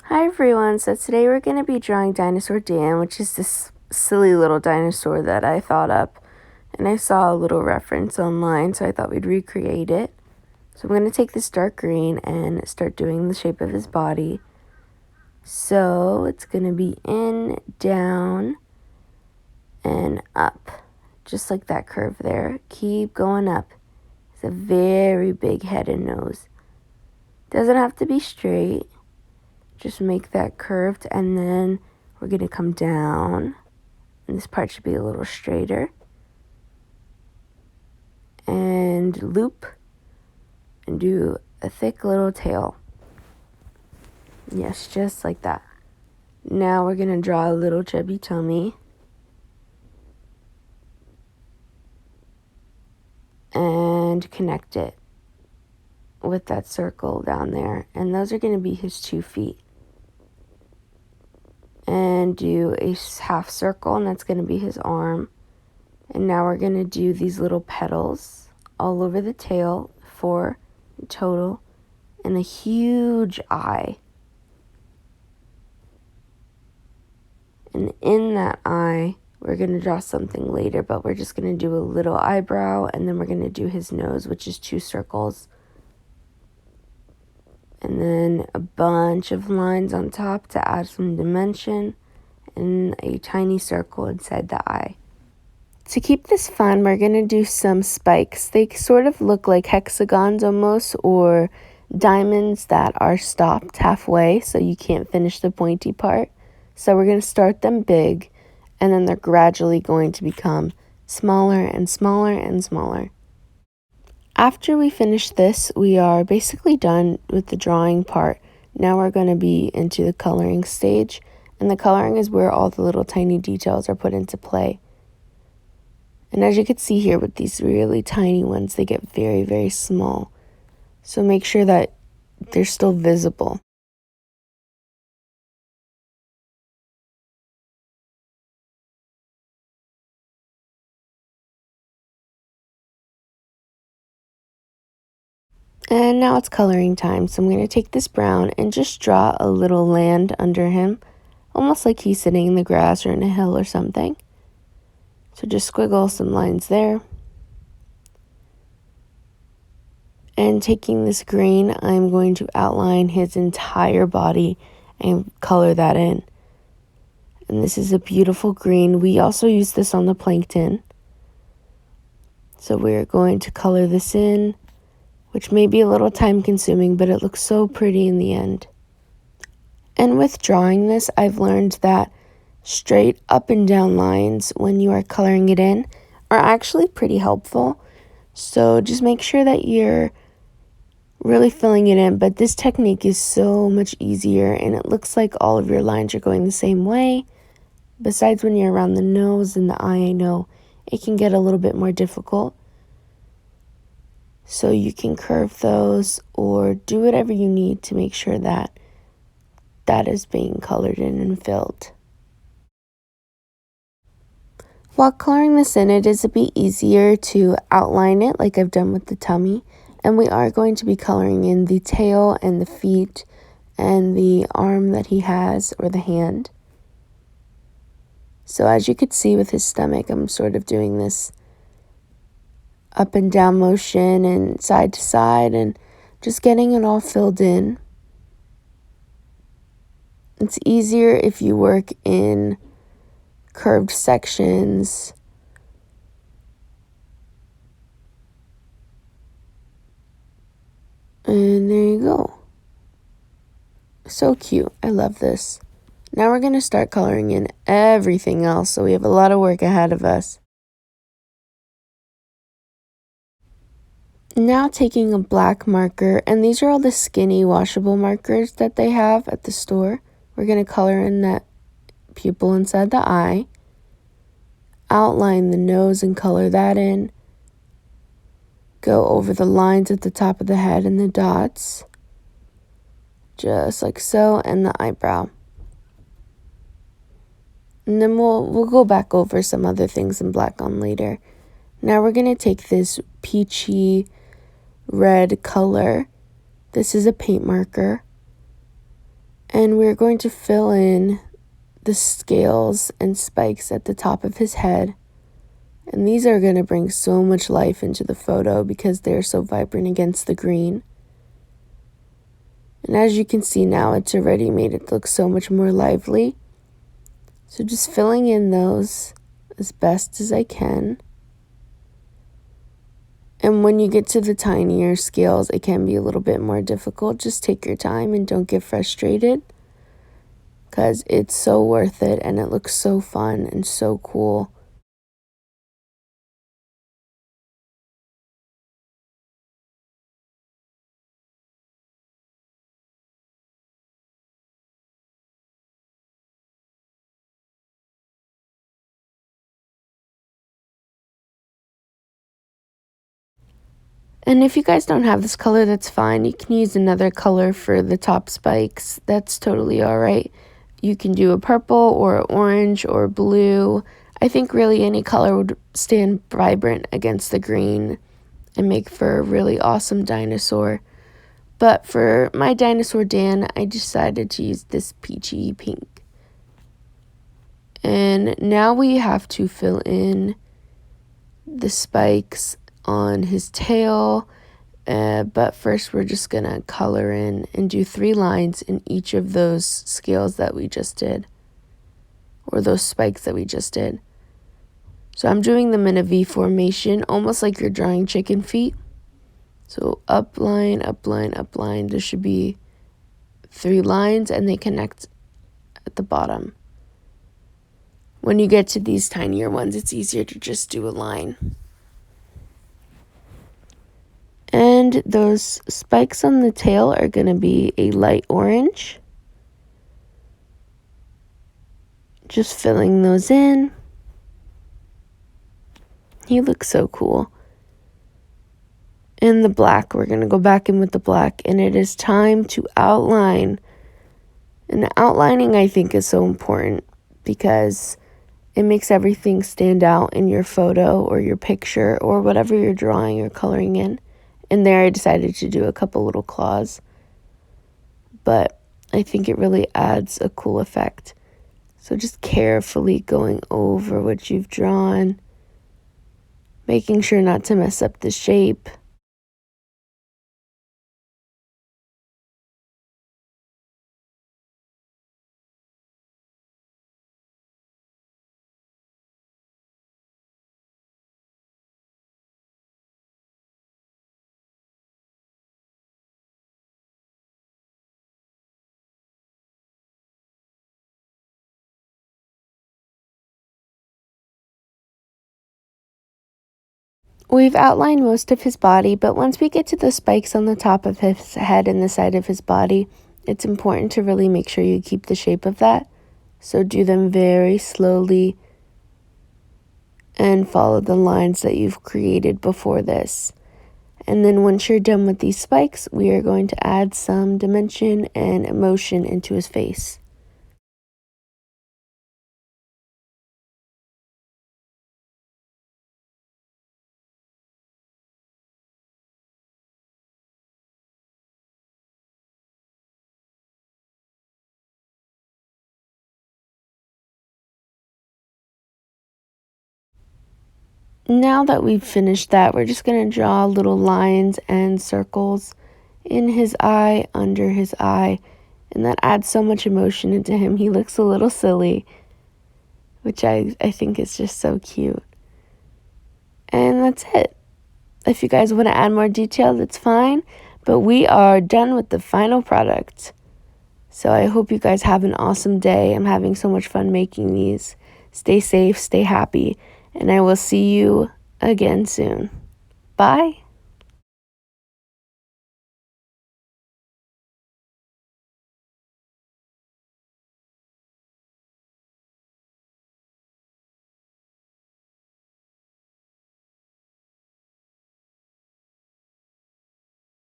Hi everyone, so today we're going to be drawing Dinosaur Dan, which is this silly little dinosaur that I thought up, and I saw a little reference online, so I thought we'd recreate it. So I'm going to take this dark green and start doing the shape of his body. So it's going to be in, down, and up, just like that curve there. Keep going up. It's a very big head and nose. Doesn't have to be straight. Just make that curved, and then we're going to come down, and this part should be a little straighter, and loop, and do a thick little tail. Yes, just like that. Now we're going to draw a little chubby tummy, and connect it with that circle down there, and those are going to be his 2 feet. And do a half circle, and that's going to be his arm. And now we're going to do these little petals all over the tail, 4 in total, and a huge eye. And in that eye, we're going to draw something later, but we're just going to do a little eyebrow, and then we're going to do his nose, which is 2 circles. And then a bunch of lines on top to add some dimension, and a tiny circle inside the eye. To keep this fun, we're going to do some spikes. They sort of look like hexagons almost, or diamonds that are stopped halfway, so you can't finish the pointy part. So we're going to start them big, and then they're gradually going to become smaller and smaller and smaller. After we finish this, we are basically done with the drawing part. Now we're going to be into the coloring stage, and the coloring is where all the little tiny details are put into play. And as you can see here with these really tiny ones, they get very, very small. So make sure that they're still visible. And now it's coloring time, so I'm going to take this brown and just draw a little land under him, almost like he's sitting in the grass or in a hill or something. So just squiggle some lines there. And taking this green, I'm going to outline his entire body and color that in. And this is a beautiful green. We also use this on the plankton. So we're going to color this in, which may be a little time consuming, but it looks so pretty in the end. And with drawing this, I've learned that straight up and down lines when you are coloring it in are actually pretty helpful. So just make sure that you're really filling it in, but this technique is so much easier, and it looks like all of your lines are going the same way. Besides when you're around the nose and the eye, I know it can get a little bit more difficult. So you can curve those or do whatever you need to make sure that that is being colored in and filled. While coloring this in, it is a bit easier to outline it like I've done with the tummy. And we are going to be coloring in the tail and the feet and the arm that he has, or the hand. So as you could see with his stomach, I'm sort of doing this up and down motion and side to side and just getting it all filled in. It's easier if you work in curved sections. And there you go. So cute. I love this. Now we're going to start coloring in everything else, so we have a lot of work ahead of us. Now taking a black marker, and these are all the skinny washable markers that they have at the store. We're going to color in that pupil inside the eye, outline the nose and color that in, go over the lines at the top of the head and the dots, just like so, and the eyebrow. And then we'll go back over some other things in black on later. Now we're going to take this peachy red color. This is a paint marker. And we're going to fill in the scales and spikes at the top of his head. And these are going to bring so much life into the photo because they're so vibrant against the green. And as you can see now, it's already made it look so much more lively. So just filling in those as best as I can. And when you get to the tinier scales, it can be a little bit more difficult. Just take your time and don't get frustrated, because it's so worth it and it looks so fun and so cool. And if you guys don't have this color, that's fine. You can use another color for the top spikes. That's totally all right. You can do a purple or orange or blue. I think really any color would stand vibrant against the green and make for a really awesome dinosaur. But for my Dinosaur Dan, I decided to use this peachy pink. And now we have to fill in the spikes on his tail, but first we're just gonna color in and do 3 lines in each of those scales that we just did, or those spikes that we just did. So I'm doing them in a V formation, almost like you're drawing chicken feet. So up line, up line, up line. There should be 3 lines and they connect at the bottom. When you get to these tinier ones, it's easier to just do a line. And those spikes on the tail are going to be a light orange. Just filling those in. He looks so cool. And the black, we're going to go back in with the black. And it is time to outline. And outlining, I think, is so important because it makes everything stand out in your photo or your picture or whatever you're drawing or coloring in. And there I decided to do a couple little claws. But I think it really adds a cool effect. So just carefully going over what you've drawn. Making sure not to mess up the shape. We've outlined most of his body, but once we get to the spikes on the top of his head and the side of his body, it's important to really make sure you keep the shape of that. So do them very slowly and follow the lines that you've created before this. And then once you're done with these spikes, we are going to add some dimension and emotion into his face. Now that we've finished that, we're just going to draw little lines and circles in his eye, under his eye, and that adds so much emotion into him. He looks a little silly, which I think is just so cute. And that's it. If you guys want to add more detail, that's fine, but we are done with the final product. So I hope you guys have an awesome day. I'm having so much fun making these. Stay safe, stay happy, and I will see you again soon. Bye.